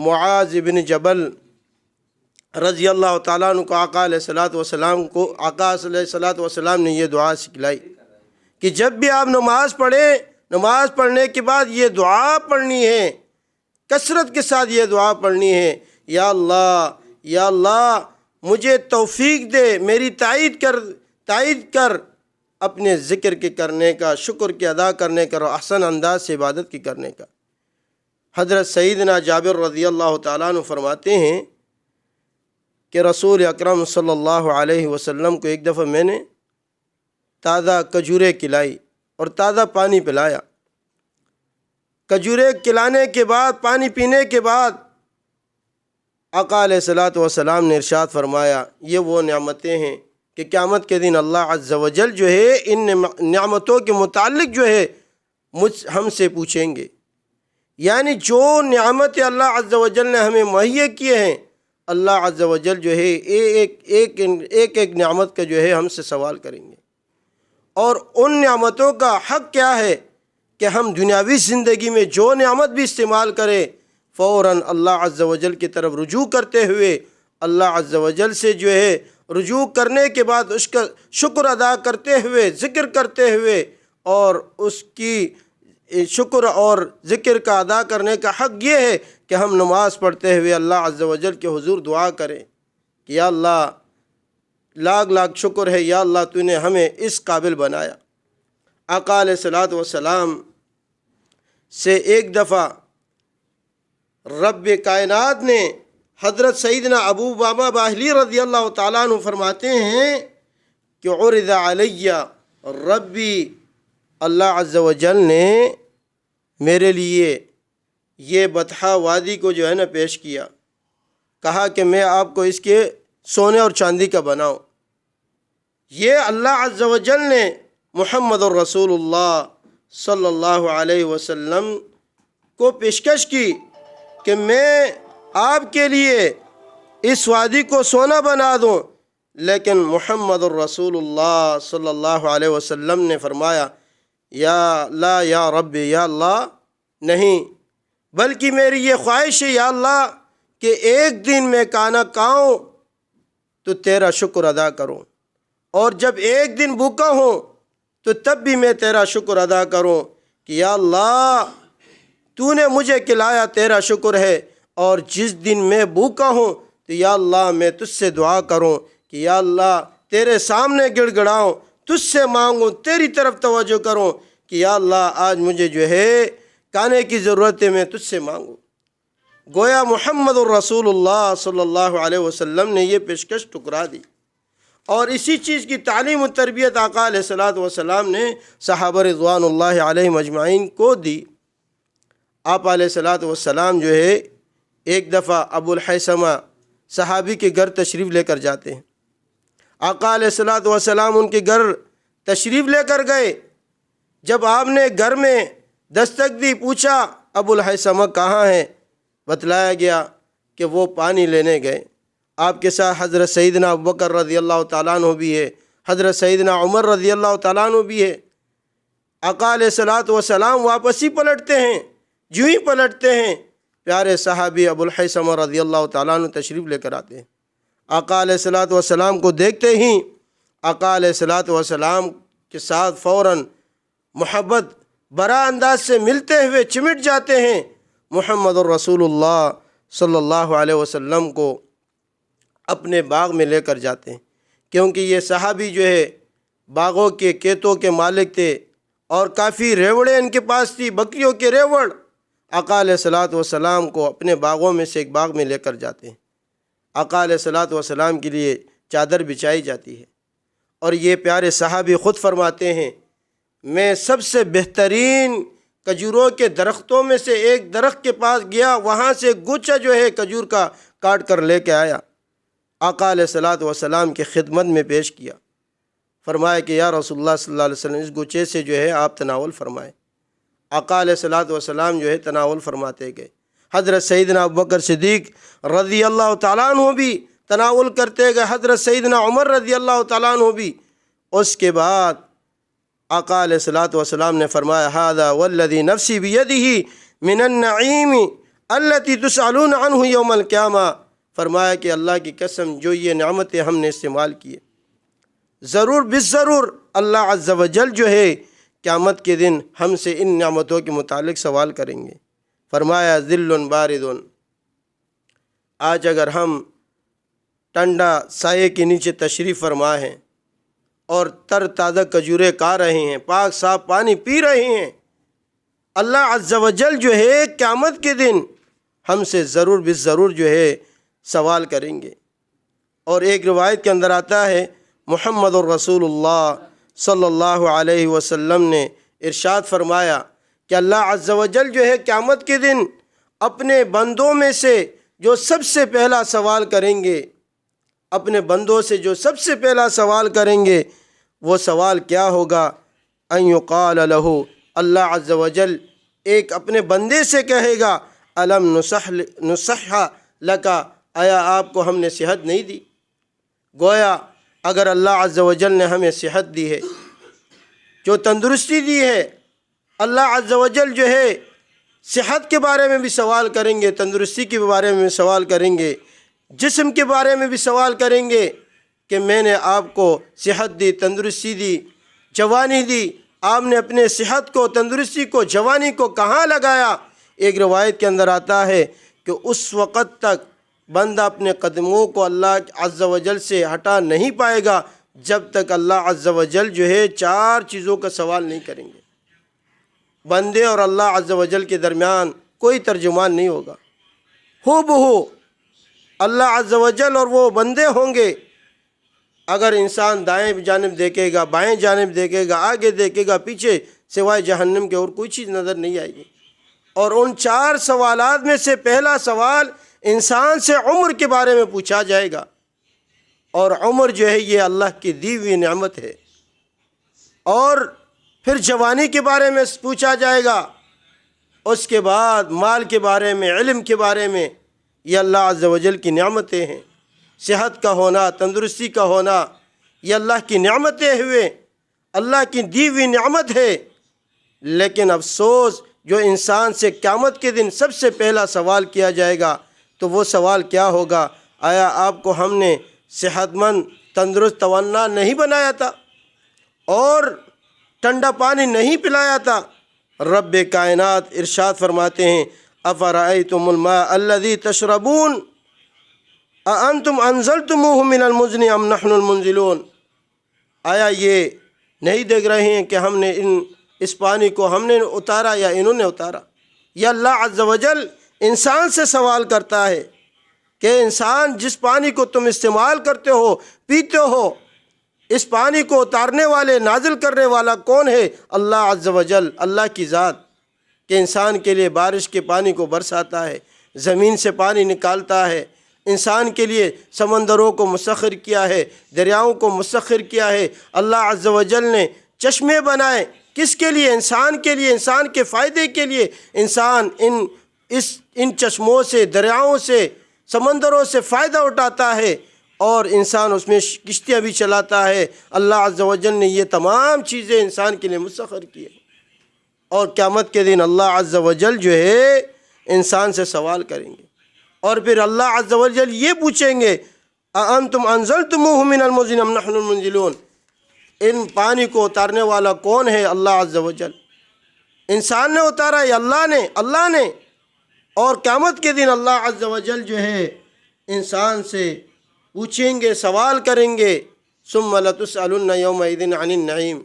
معاذ بن جبل رضی اللہ تعالیٰ عنہ کو آقا علیہ الصلوۃ والسلام نے یہ دعا سکھلائی کہ جب بھی آپ نماز پڑھیں، نماز پڑھنے کے بعد یہ دعا پڑھنی ہے، کثرت کے ساتھ یہ دعا پڑھنی ہے، یا اللہ، یا اللہ مجھے توفیق دے، میری تائید کر اپنے ذکر کے کرنے کا، شکر کے ادا کرنے کا اور احسن انداز سے عبادت کی کرنے کا۔ حضرت سیدنا جابر رضی اللہ تعالیٰ عنہ فرماتے ہیں کہ رسول اکرم صلی اللہ علیہ وسلم کو ایک دفعہ میں نے تازہ کھجوریں کھلائی اور تازہ پانی پلایا۔ کھجوریں کھلانے کے بعد، پانی پینے کے بعد آقا علیہ الصلوۃ والسلام نے ارشاد فرمایا، یہ وہ نعمتیں ہیں کہ قیامت کے دن اللہ عز و جل جو ہے ان نعمتوں کے متعلق جو ہے ہم سے پوچھیں گے۔ یعنی جو نعمت اللہ عز و جل نے ہمیں مہیا کیے ہیں، اللہ عز و جل جو ہے ایک نعمت کا جو ہے ہم سے سوال کریں گے، اور ان نعمتوں کا حق کیا ہے کہ ہم دنیاوی زندگی میں جو نعمت بھی استعمال کریں، فوراً اللہ عز و جل کی طرف رجوع کرتے ہوئے، اللہ عز و جل سے جو ہے رجوع کرنے کے بعد اس کا شکر ادا کرتے ہوئے، ذکر کرتے ہوئے، اور اس کی شکر اور ذکر کا ادا کرنے کا حق یہ ہے کہ ہم نماز پڑھتے ہوئے اللہ عز و جل کے حضور دعا کریں کہ یا اللہ لاکھ لاکھ شکر ہے، یا اللہ تو نے ہمیں اس قابل بنایا۔ آقا علیہ الصلوۃ والسلام سے ایک دفعہ رب کائنات نے حضرت سیدنا ابو امامہ باہلی رضی اللہ تعالیٰ عنہ فرماتے ہیں کہ عرض علیہ ربی، اللہ عز و جل نے میرے لیے یہ بطحہ وادی کو جو ہے نا پیش کیا، کہا کہ میں آپ کو اس کے سونے اور چاندی کا بناؤں۔ یہ اللہ عز و جل نے محمد الرسول اللہ صلی اللہ علیہ وسلم کو پیشکش کی کہ میں آپ کے لیے اس وادی کو سونا بنا دوں، لیکن محمد الرسول اللہ صلی اللہ علیہ وسلم نے فرمایا یا رب، یا اللہ نہیں، بلکہ میری یہ خواہش ہے یا اللہ کہ ایک دن میں کھانا کھاؤں تو تیرا شکر ادا کروں، اور جب ایک دن بھوکا ہوں تو تب بھی میں تیرا شکر ادا کروں کہ یا اللہ تو نے مجھے کھلایا، تیرا شکر ہے، اور جس دن میں بھوکا ہوں تو یا اللہ میں تجھ سے دعا کروں کہ یا اللہ تیرے سامنے گڑ گڑاؤں، تجھ سے مانگوں، تیری طرف توجہ کروں کہ یا اللہ آج مجھے جو ہے کھانے کی ضرورت ہے، میں تجھ سے مانگوں۔ گویا محمد الرسول اللہ صلی اللہ علیہ وسلم نے یہ پیشکش ٹکرا دی، اور اسی چیز کی تعلیم و تربیت آقا علیہ الصلوۃ والسلام نے صحابہ رضوان اللہ علیہم اجمعین کو دی۔ آپ علیہ الصلوۃ والسلام جو ہے ایک دفعہ ابو الحیثمہ صحابی کے گھر تشریف لے کر جاتے ہیں۔ آقا علیہ الصلوۃ والسلام ان کے گھر تشریف لے کر گئے۔ جب آپ نے گھر میں دستک دی، پوچھا ابو الحیثمہ کہاں ہیں، بتلایا گیا کہ وہ پانی لینے گئے۔ آپ کے ساتھ حضرت سیدنا ابوبکر رضی اللہ تعالیٰ عنہ بھی ہے، حضرت سیدنا عمر رضی اللہ تعالیٰ عنہ بھی ہے۔ آقا علیہ الصلوۃ والسلام واپس ہی پلٹتے ہیں، جو ہی پلٹتے ہیں پیارے صحابی ابو الحیثمہ رضی اللہ تعالیٰ عنہ تشریف لے کر آتے ہیں۔ آقا علیہ الصلوۃ والسلام کو دیکھتے ہی آقا علیہ الصلوۃ والسلام کے ساتھ فوراً محبت برا انداز سے ملتے ہوئے چمٹ جاتے ہیں، محمد الرسول اللہ صلی اللہ علیہ وسلم کو اپنے باغ میں لے کر جاتے ہیں، کیونکہ یہ صحابی جو ہے باغوں کے کھیتوں کے مالک تھے، اور کافی ریوڑیں ان کے پاس تھی، بکریوں کے ریوڑ۔ آقا علیہ الصلوۃ والسلام کو اپنے باغوں میں سے ایک باغ میں لے کر جاتے ہیں۔ آقا علیہ الصلوۃ والسلام کے لیے چادر بچھائی جاتی ہے، اور یہ پیارے صحابی خود فرماتے ہیں میں سب سے بہترین کھجوروں کے درختوں میں سے ایک درخت کے پاس گیا، وہاں سے گچھا جو ہے کھجور کا کاٹ کر لے کے آیا، آقا علیہ الصلوۃ والسلام کی خدمت میں پیش کیا، فرمایا کہ یا رسول اللہ صلی اللہ علیہ وسلم اس گچھے سے جو ہے آپ تناول فرمائیں۔ آقا علیہ الصلوۃ والسلام جو ہے تناول فرماتے گئے۔ حضرت سیدنا ابوبکر صدیق رضی اللہ تعالیٰ عنہ بھی تناول کرتے گئے، حضرت سیدنا عمر رضی اللہ تعالیٰ عنہ بھی۔ اس کے بعد آقا علیہ الصلوۃ والسلام نے فرمایا ھذا والذی نفسی بیدہ من النعیم التی تسألون عنہ یوم القیامہ، فرمایا کہ اللہ کی قسم جو یہ نعمتیں ہم نے استعمال کیے، ضرور بالضرور اللہ عز و جل جو ہے قیامت کے دن ہم سے ان نعمتوں کے متعلق سوال کریں گے۔ فرمایا ذل بارد، آج اگر ہم ٹھنڈا سائے کے نیچے تشریف فرما ہیں اور تر تازہ کھجوریں کھا رہے ہیں، پاک صاف پانی پی رہے ہیں، اللہ عز و جل جو ہے قیامت کے دن ہم سے ضرور بالضرور جو ہے سوال کریں گے۔ اور ایک روایت کے اندر آتا ہے محمد الرسول اللہ صلی اللہ علیہ وسلم نے ارشاد فرمایا کہ اللہ عز و جل جو ہے قیامت کے دن اپنے بندوں میں سے جو سب سے پہلا سوال کریں گے، اپنے بندوں سے جو سب سے پہلا سوال کریں گے، وہ سوال کیا ہوگا؟ ان یقال لہ، اللہ عز و جل ایک اپنے بندے سے کہے گا الم نصح لک، آیا آپ کو ہم نے صحت نہیں دی؟ گویا اگر اللہ عز و جل نے ہمیں صحت دی ہے، جو تندرستی دی ہے، اللہ عز و جل جو ہے صحت کے بارے میں بھی سوال کریں گے، تندرستی کے بارے میں بھی سوال کریں گے، جسم کے بارے میں بھی سوال کریں گے کہ میں نے آپ کو صحت دی، تندرستی دی، جوانی دی، آپ نے اپنے صحت کو، تندرستی کو، جوانی کو کہاں لگایا؟ ایک روایت کے اندر آتا ہے کہ اس وقت تک بندہ اپنے قدموں کو اللہ عز و جل سے ہٹا نہیں پائے گا جب تک اللہ عز و جل جو ہے 4 چیزوں کا سوال نہیں کریں گے۔ بندے اور اللہ عز و جل کے درمیان کوئی ترجمان نہیں ہوگا، ہو بہو اللہ عز و جل اور وہ بندے ہوں گے۔ اگر انسان دائیں جانب دیکھے گا، بائیں جانب دیکھے گا، آگے دیکھے گا، پیچھے، سوائے جہنم کے اور کوئی چیز نظر نہیں آئے گی۔ اور ان 4 سوالات میں سے پہلا سوال انسان سے عمر کے بارے میں پوچھا جائے گا، اور عمر جو ہے یہ اللہ کی دی ہوئی نعمت ہے۔ اور پھر جوانی کے بارے میں پوچھا جائے گا، اس کے بعد مال کے بارے میں، علم کے بارے میں، یہ اللہ عز و جل کی نعمتیں ہیں۔ صحت کا ہونا، تندرستی کا ہونا، یہ اللہ کی نعمتیں ہوئے، اللہ کی دی ہوئی نعمت ہے۔ لیکن افسوس جو انسان سے قیامت کے دن سب سے پہلا سوال کیا جائے گا تو وہ سوال کیا ہوگا؟ آیا آپ کو ہم نے صحت مند، تندرست، توانا نہیں بنایا تھا اور ٹھنڈا پانی نہیں پلایا تھا؟ رب کائنات ارشاد فرماتے ہیں افرأیتم الماء الذی تشربون اانتم انزلتموہ من المزن ام نحن المنزلون، آیا یہ نہیں دیکھ رہے ہیں کہ ہم نے اس پانی کو ہم نے اتارا یا انہوں نے اتارا؟ یہ اللہ عز و جل انسان سے سوال کرتا ہے کہ انسان جس پانی کو تم استعمال کرتے ہو، پیتے ہو، اس پانی کو اتارنے والے، نازل کرنے والا کون ہے؟ اللہ عز و جل، اللہ کی ذات، کہ انسان کے لیے بارش کے پانی کو برساتا ہے، زمین سے پانی نکالتا ہے، انسان کے لیے سمندروں کو مسخر کیا ہے، دریاؤں کو مسخر کیا ہے۔ اللہ عز و جل نے چشمے بنائے، کس کے لیے؟ انسان کے لیے، انسان کے فائدے کے لیے۔ انسان ان چشموں سے، دریاؤں سے، سمندروں سے فائدہ اٹھاتا ہے اور انسان اس میں کشتیاں بھی چلاتا ہے۔ اللہ عز و جل نے یہ تمام چیزیں انسان کے لیے مسخر کی ہیں، اور قیامت کے دن اللہ عز و جل جو ہے انسان سے سوال کریں گے، اور پھر اللہ عز و جل یہ پوچھیں گے اانتم انزلتموہ من المزن ام نحن المنزلون، ان پانی کو اتارنے والا کون ہے؟ اللہ عز و جل۔ انسان نے اتارا یا اللہ نے؟ اور قیامت کے دن اللہ عز و جل جو ہے انسان سے پوچھیں گے، سوال کریں گے، ثم لتسألن یومئذ عن النعیم،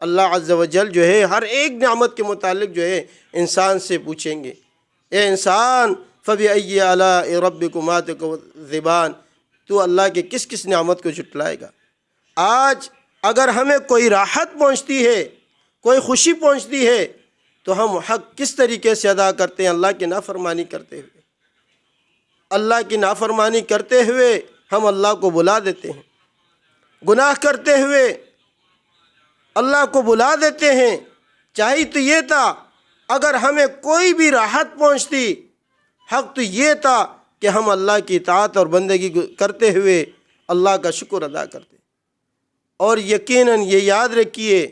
اللہ عز و جل جو ہے ہر ایک نعمت کے متعلق جو ہے انسان سے پوچھیں گے، اے انسان فبأی آلاء ربکما تکذبان، تو اللہ کے کس کس نعمت کو جھٹلائے گا؟ آج اگر ہمیں کوئی راحت پہنچتی ہے، کوئی خوشی پہنچتی ہے، تو ہم حق کس طریقے سے ادا کرتے ہیں؟ اللہ کی نافرمانی کرتے ہوئے۔ اللہ کی نافرمانی کرتے ہوئے ہم اللہ کو بلا دیتے ہیں، گناہ کرتے ہوئے اللہ کو بلا دیتے ہیں۔ چاہیے تو یہ تھا اگر ہمیں کوئی بھی راحت پہنچتی، حق تو یہ تھا کہ ہم اللہ کی اطاعت اور بندگی کرتے ہوئے اللہ کا شکر ادا کرتے۔ اور یقیناً یہ یاد رکھیے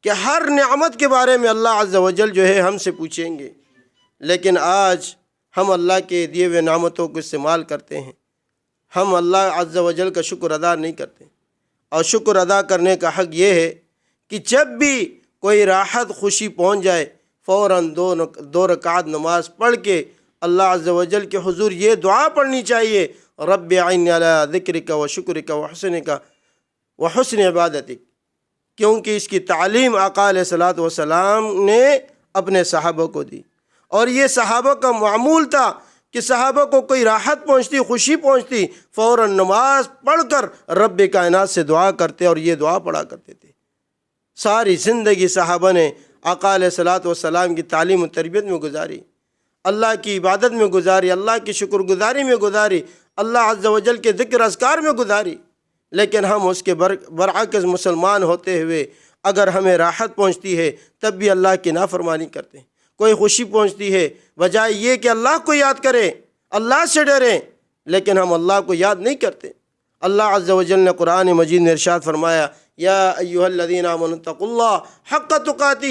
کہ ہر نعمت کے بارے میں اللہ عز و جل جو ہے ہم سے پوچھیں گے، لیکن آج ہم اللہ کے دیے ہوئے نعمتوں کو استعمال کرتے ہیں، ہم اللہ عز و جل کا شکر ادا نہیں کرتے۔ اور شکر ادا کرنے کا حق یہ ہے کہ جب بھی کوئی راحت خوشی پہنچ جائے فوراً دو رکعت نماز پڑھ کے اللہ عز و جل کے حضور یہ دعا پڑھنی چاہیے، رب اعنی علی ذکرک و شکرک و حسن عبادتک، کیونکہ اس کی تعلیم آقا علیہ الصلوۃ والسلام نے اپنے صحابہ کو دی، اور یہ صحابہ کا معمول تھا کہ صحابہ کو کوئی راحت پہنچتی، خوشی پہنچتی، فوراً نماز پڑھ کر رب کائنات سے دعا کرتے اور یہ دعا پڑھا کرتے تھے۔ ساری زندگی صحابہ نے آقا علیہ الصلوۃ والسلام کی تعلیم و تربیت میں گزاری، اللہ کی عبادت میں گزاری، اللہ کی شکر گزاری میں گزاری، اللہ عز و جل کے ذکر اذکار میں گزاری۔ لیکن ہم اس کے برعکس مسلمان ہوتے ہوئے اگر ہمیں راحت پہنچتی ہے تب بھی اللہ کی نافرمانی کرتے ہیں، کوئی خوشی پہنچتی ہے بجائے یہ کہ اللہ کو یاد کریں، اللہ سے ڈریں، لیکن ہم اللہ کو یاد نہیں کرتے۔ اللہ عز و جل نے قرآن مجید میں ارشاد فرمایا، یا ایھا الذین آمنوا اتقوا اللہ حق تقاتہ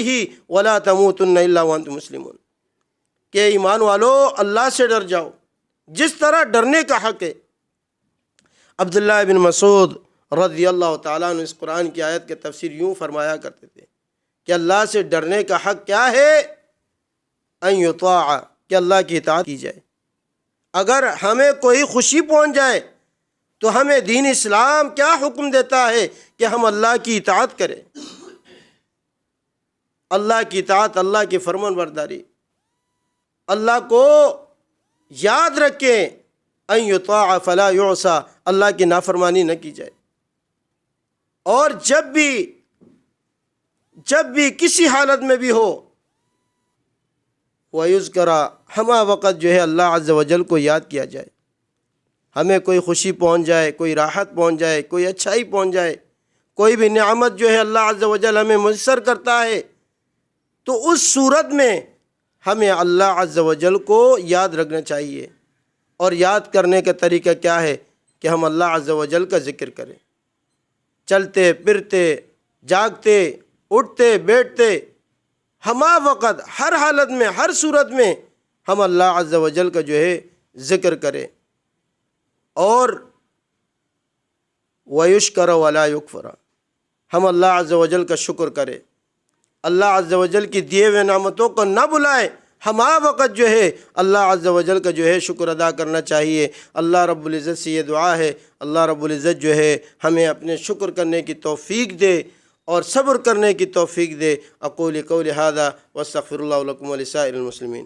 ولا تموتن الا وانتم مسلمون، کہ ایمان والو اللہ سے ڈر جاؤ جس طرح ڈرنے کا حق ہے۔ عبداللہ بن مسعود رضی اللہ تعالیٰ عنہ اس قرآن کی آیت کے تفسیر یوں فرمایا کرتے تھے کہ اللہ سے ڈرنے کا حق کیا ہے؟ ان یطاع، کہ اللہ کی اطاعت کی جائے۔ اگر ہمیں کوئی خوشی پہنچ جائے تو ہمیں دین اسلام کیا حکم دیتا ہے کہ ہم اللہ کی اطاعت کریں، اللہ کی اطاعت، اللہ کی فرمان برداری، اللہ کو یاد رکھیں، ان یطاع فلا یعصى، اللہ کی نافرمانی نہ کی جائے۔ اور جب بھی کسی حالت میں بھی ہو وَيُذْكَرَ، ہمہ وقت جو ہے اللہ عز و جل کو یاد کیا جائے۔ ہمیں کوئی خوشی پہنچ جائے، کوئی راحت پہنچ جائے، کوئی اچھائی پہنچ جائے، کوئی بھی نعمت جو ہے اللہ عز و جل ہمیں میسر کرتا ہے، تو اس صورت میں ہمیں اللہ عز و جل کو یاد رکھنا چاہیے۔ اور یاد کرنے کا طریقہ کیا ہے کہ ہم اللہ عز و جل کا ذکر کریں، چلتے پھرتے جاگتے اٹھتے بیٹھتے ہمہ وقت ہر حالت میں ہر صورت میں ہم اللہ عز و جل کا جو ہے ذکر کریں، اور وَيُشْكَرَ وَلَا يُكْفَرَ، ہم اللہ عز و جل کا شکر کریں، اللہ عز و جل کی دیے ہوئے نعمتوں کو نہ بلائیں، ہمہ وقت جو ہے اللہ عز و جل کا جو ہے شکر ادا کرنا چاہیے۔ اللہ رب العزت سے یہ دعا ہے، اللہ رب العزت جو ہے ہمیں اپنے شکر کرنے کی توفیق دے اور صبر کرنے کی توفیق دے۔ اقول قولی ھذا واستغفر اللہ لکم ولسائر المسلمین۔